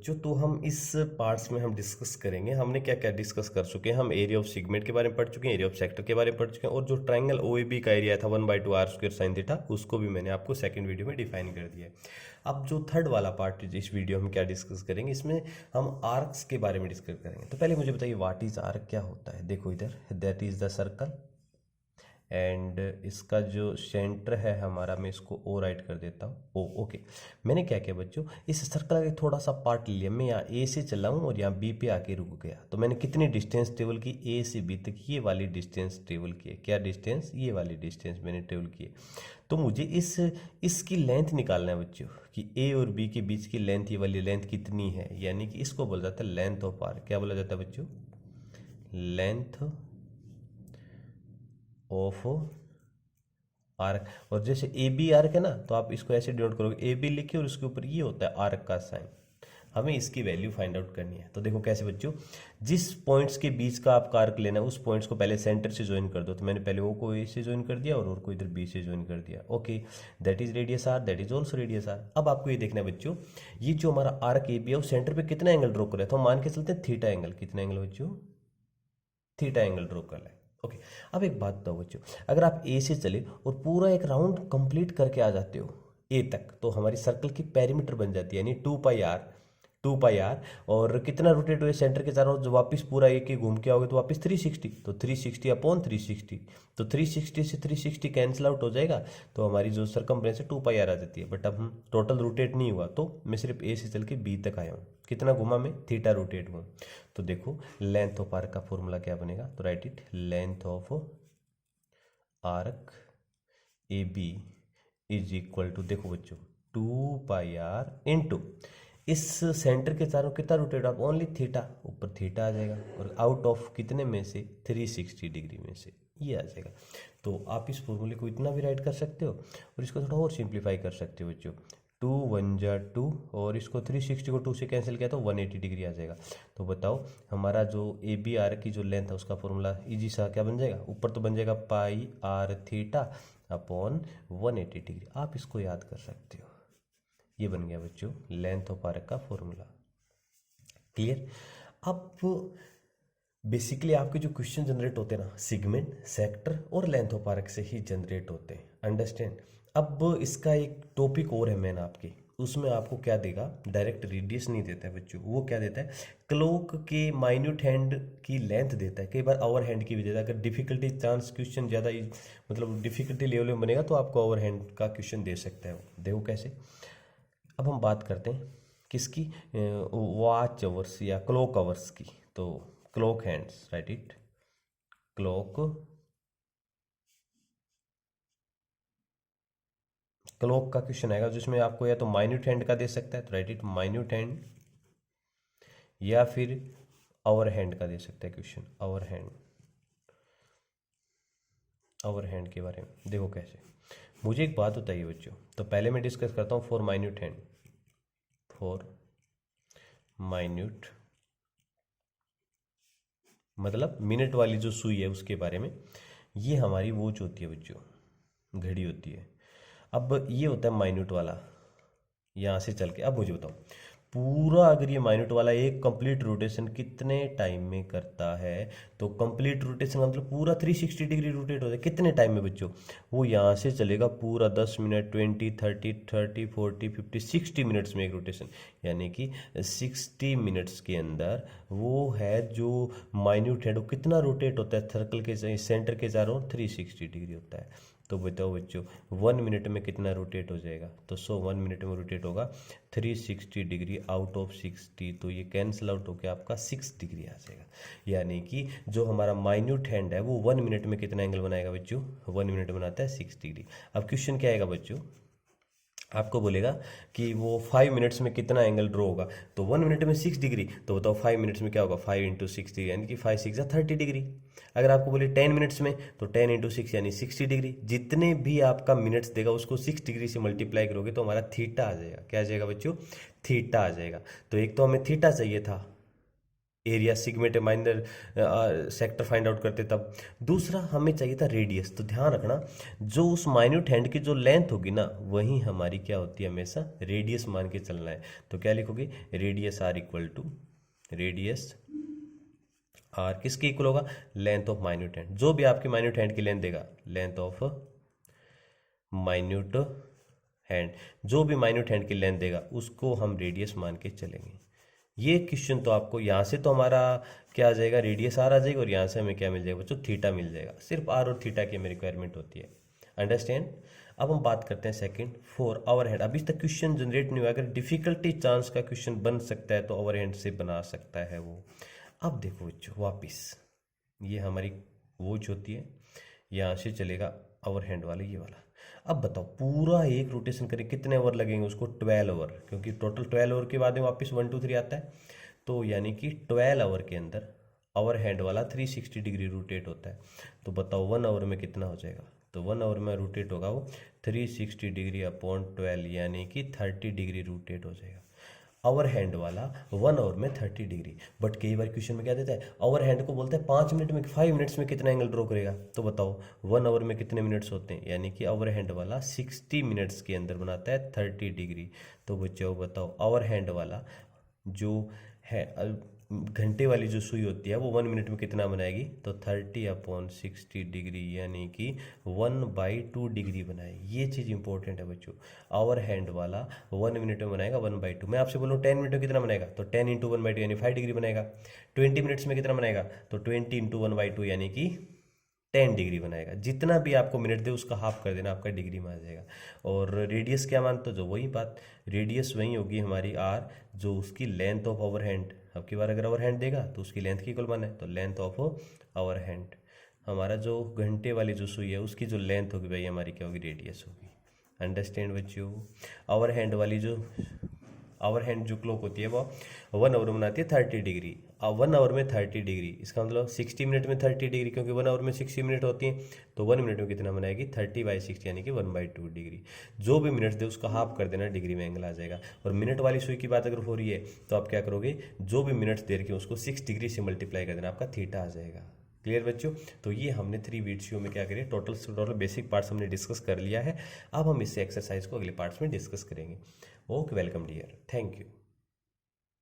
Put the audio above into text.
बच्चों, तो हम इस पार्ट्स में हम डिस्कस करेंगे। हमने क्या क्या डिस्कस कर चुके हैं। हम एरिया ऑफ सेगमेंट के बारे में पढ़ चुके हैं, एरिया ऑफ सेक्टर के बारे में पढ़ चुके हैं, और जो ट्रायंगल OAB का एरिया था 1/2 आर स्क्वायर साइन थीटा, उसको भी मैंने आपको सेकंड वीडियो में डिफाइन कर दिया है। अब जो थर्ड वाला पार्ट इस वीडियो में क्या डिस्कस करेंगे, इसमें हम आर्क्स के बारे में डिस्कस करेंगे। तो पहले मुझे बताइए व्हाट इज आर्क, क्या होता है। देखो इधर, that is the circle and इसका जो सेंटर है हमारा, मैं इसको ओ राइट कर देता हूँ, ओ ओके। मैंने क्या किया बच्चों, इस सर्कल का थोड़ा सा पार्ट लिया, मैं यहाँ ए से चला हूँ और यहाँ बी पे आके रुक गया। तो मैंने कितनी डिस्टेंस ट्रेवल की, ए से बी तक ये वाली डिस्टेंस ट्रेवल की है। क्या डिस्टेंस, ये वाली डिस्टेंस मैंने ट्रेवल की है। तो मुझे इसकी लेंथ निकालना है बच्चों, कि ए और बी के बीच की लेंथ, ये वाली लेंथ कितनी है, यानी कि इसको बोला जाता है लेंथ ऑफ आर्क। क्या बोला जाता है बच्चों, लेंथ ऑफ आर्क। और जैसे ए बी आर्क है ना, तो आप इसको ऐसे डिनोट करोगे, ए बी लिखिए और उसके ऊपर ये होता है आर्क का साइन। हमें इसकी वैल्यू फाइंड आउट करनी है। तो देखो कैसे बच्चों, जिस पॉइंट्स के बीच का आपका आर्क लेना है, उस पॉइंट्स को पहले सेंटर से ज्वाइन कर दो। तो मैंने पहले ओ को ए से ज्वाइन कर दिया और को इधर बी से ज्वाइन कर दिया। Okay, that is radius R, that is also radius R. अब आपको ये देखना है बच्चों, ये जो हमारा आर्क ए बी है, वो सेंटर पे कितना एंगल ड्रॉ कर रहा है। तो हम मान के चलते हैं थीटा एंगल। कितना एंगल बच्चों, थीटा एंगल ड्रॉ कर रहा है। ओके, अब एक बात बताओ बच्चों, अगर आप ए से चले और पूरा एक राउंड कंप्लीट करके आ जाते हो ए तक, तो हमारी सर्कल की पेरीमीटर बन जाती है, यानी 2 पाई आर। 2 पाई आर, और कितना रोटेट हुए सेंटर के चारों, जो वापस पूरा एक ही घूम के आओगे तो वापस 360। तो 360 अपॉन 360, तो 360 से 360 कैंसिल आउट हो जाएगा। तो हमारी जो सरकमफ्रेंस है 2 पाई आर आ जाती है। बट अब हम टोटल रोटेट नहीं हुआ, तो मैं सिर्फ ए से चल के बी तक आया हूँ। कितना घुमा मैं, थीटा रोटेट हुआ। तो देखो लेंथ ऑफ आर्क का फॉर्मूला क्या बनेगा, तो right it, length of arc A B is equal to, देखो बच्चों, 2 पाई आर इंटू इस सेंटर के चारों कितना रोटेट आप, ओनली थीटा, ऊपर थीटा आ जाएगा, और आउट ऑफ कितने में से, 360 डिग्री में से ये आ जाएगा। तो आप इस फॉर्मूले को इतना भी राइट कर सकते हो, और इसको थोड़ा और सिंप्लीफाई कर सकते हो बच्चों। 2 1 जा 2, और इसको 360 को 2 से कैंसिल किया तो 180 डिग्री आ जाएगा। तो बताओ हमारा जो ए बी आर की जो लेंथ है, उसका फॉर्मूला इजी सा क्या बन जाएगा, ऊपर तो बन जाएगा पाई आर थीटा अपॉन 180 डिग्री। आप इसको याद कर सकते हो। ये बन गया बच्चों लेंथ ऑफ आर्क का फॉर्मूला। क्लियर। अब बेसिकली आपके जो क्वेश्चन जनरेट होते हैं ना, सेगमेंट, सेक्टर और लेंथ ऑफ आर्क से ही जनरेट होते हैं। अंडरस्टैंड। अब इसका एक टॉपिक और है मैन आपके, उसमें आपको क्या देगा, डायरेक्ट रेडियस नहीं देता है बच्चों, वो क्या देता है, क्लॉक के माइन्यूट हैंड की लेंथ देता है, कई बार ओवर हैंड की भी देता है। अगर डिफिकल्टी चांस क्वेश्चन ज़्यादा मतलब डिफिकल्टी लेवल में बनेगा, तो आपको ओवर हैंड का क्वेश्चन दे सकता है। देखो कैसे। अब हम बात करते हैं किसकी, वॉच आवर्स या क्लॉक आवर्स की। तो clock hands, right it, clock clock का क्वेश्चन आएगा, जिसमें आपको या तो माइन्यूट हैंड का दे सकता है, तो राइट इट माइन्यूट हैंड, या फिर आवर हैंड का दे सकता है question, hour hand. Hour hand के बारे में देखो कैसे। मुझे एक बात बताइए बच्चों, तो पहले मैं डिस्कस करता हूँ for minute hand, for minute मतलब मिनट वाली जो सुई है उसके बारे में। ये हमारी वॉच होती है बच्चों, घड़ी होती है। अब ये होता है माइन्यूट वाला, यहाँ से चल के। अब मुझे बताओ, पूरा अगर ये माइन्यूट वाला एक कंप्लीट रोटेशन कितने टाइम में करता है, तो कंप्लीट रोटेशन का मतलब पूरा 360 डिग्री रोटेट होता है कितने टाइम में बच्चों, वो यहाँ से चलेगा पूरा 10 मिनट, 20 30 30 40 50 60 मिनट्स में एक रोटेशन, यानी कि 60 मिनट्स के अंदर वो है जो माइन्यूट है वो कितना रोटेट होता है, सर्कल के सेंटर के चारों 360 डिग्री होता है। तो बताओ बच्चों 1 मिनट में कितना रोटेट हो जाएगा, तो 1 मिनट में रोटेट होगा 360 डिग्री आउट ऑफ 60, तो ये कैंसिल आउट होकर आपका 6 डिग्री आ जाएगा। यानी कि जो हमारा माइन्यूट हैंड है वो 1 मिनट में कितना एंगल बनाएगा बच्चों, 1 मिनट में बनाता है 6 डिग्री। अब क्वेश्चन क्या आएगा बच्चों, आपको बोलेगा कि वो 5 मिनट्स में कितना एंगल ड्रॉ होगा, तो 1 मिनट में 6 डिग्री, तो बताओ 5 मिनट्स में क्या होगा, 5 इंटू 6 डिग्री, यानी कि 5 6 30 डिग्री। अगर आपको बोले 10 मिनट्स में, तो 10 इंटू 6 यानी 60 डिग्री। जितने भी आपका मिनट्स देगा उसको 6 डिग्री से मल्टीप्लाई करोगे तो हमारा थीटा आ जाएगा। क्या आ जाएगा बच्चों, थीटा आ जाएगा। तो एक तो हमें थीटा चाहिए था, area segment minor sector find out करते तब। दूसरा हमें चाहिए था रेडियस। तो ध्यान रखना जो उस माइन्यूट हैंड की जो लेंथ होगी ना वही हमारी क्या होती है, हमेशा रेडियस मान के चलना है। तो क्या लिखोगे, radius R equal to, radius R किसके इक्वल होगा, लेंथ ऑफ माइन्यूट हैंड। जो भी आपकी माइन्यूट हैंड की लेंथ देगा, लेंथ ऑफ माइन्यूट हैंड, जो भी माइन्यूट हैंड की लेंथ देगा उसको हम रेडियस मान के चलेंगे। ये क्वेश्चन तो आपको यहाँ से तो हमारा क्या आ जाएगा, रेडियस आर आ जाएगा, और यहाँ से हमें क्या मिल जाएगा बच्चों, थीटा मिल जाएगा। सिर्फ आर और थीटा की हमें रिक्वायरमेंट होती है। अंडरस्टैंड। अब हम बात करते हैं सेकंड, फॉर आवर हैंड। अभी तक क्वेश्चन जनरेट नहीं हुआ, अगर डिफिकल्टी चांस का क्वेश्चन बन सकता है तो आवर हैंड से बना सकता है वो। अब देखो बच्चों वापिस, ये हमारी वॉच होती है, यहाँ से चलेगा आवर हैंड वाला ये वाला। अब बताओ पूरा एक रोटेशन करें कितने ओवर लगेंगे उसको, 12 ओवर, क्योंकि टोटल 12 ओवर के बाद में वापस 1 2 3 आता है। तो यानी कि 12 आवर के अंदर आवर हैंड वाला 360 डिग्री रोटेट होता है। तो बताओ 1 आवर में कितना हो जाएगा, तो 1 आवर में रोटेट होगा वो 360 डिग्री अपॉन 12, यानी कि 30 डिग्री रोटेट हो जाएगा। आवर हैंड वाला 1 आवर में 30 डिग्री। बट कई बार क्वेश्चन में क्या देता है, आवर हैंड को बोलता है 5 मिनट में, 5 मिनट्स में कितना एंगल ड्रॉ करेगा। तो बताओ 1 आवर में कितने मिनट्स होते हैं, यानी कि आवर हैंड वाला 60 मिनट्स के अंदर बनाता है 30 डिग्री। तो बच्चों बताओ आवर हैंड वाला जो है घंटे वाली जो सुई होती है वो 1 मिनट में कितना बनाएगी, तो 30 अपॉन 60 डिग्री, यानी कि 1/2 डिग्री बनाएगी। ये चीज़ इंपॉर्टेंट है बच्चों। आवर हैंड वाला 1 मिनट में बनाएगा 1/2। मैं आपसे बोलूँ 10 मिनट में कितना बनेगा, तो 10 × 1/2 यानी 5 डिग्री बनेगा। 20 मिनट्स में कितना बनेगा, तो 20 × 1/2 यानी कि 10 डिग्री बनाएगा। जितना भी आपको मिनट दे उसका हाफ कर देना, आपका डिग्री में आ जाएगा। और रेडियस क्या मानते हो, जो वही बात, रेडियस वही होगी हमारी आर, जो उसकी लेंथ ऑफ आवर हैंड। अब की बार अगर आवर हैंड देगा तो उसकी लेंथ की इक्वल माना है, तो लेंथ ऑफ आवर हैंड, हमारा जो घंटे वाली जो सुई है उसकी जो लेंथ होगी भाई हमारी क्या होगी, रेडियस होगी। अंडरस्टैंड बच्चों। आवर हैंड वाली जो आवर हैंड जो क्लॉक होती है वो 1 आवर में बनाती है 30 डिग्री। 1 आवर में 30 डिग्री, इसका मतलब 60 मिनट में 30 डिग्री, क्योंकि 1 आवर में 60 मिनट होती है। तो 1 मिनट में कितना बनाएगी, 30/60 यानी कि 1/2 डिग्री। जो भी मिनट दे उसका हाफ कर देना, डिग्री में एंगल आ जाएगा। और मिनट वाली सुई की बात अगर हो रही है तो आप क्या करोगे, जो भी मिनट्स दे रखे उसको 6 डिग्री से मल्टीप्लाई कर देना, आपका थीटा आ जाएगा। क्लियर बच्चों। तो ये हमने 3 वीडियो में क्या करें, टोटल बेसिक पार्ट्स हमने डिस्कस कर लिया है। अब हम इससे एक्सरसाइज को अगले पार्ट्स में डिस्कस करेंगे। Okay, welcome dear, thank you.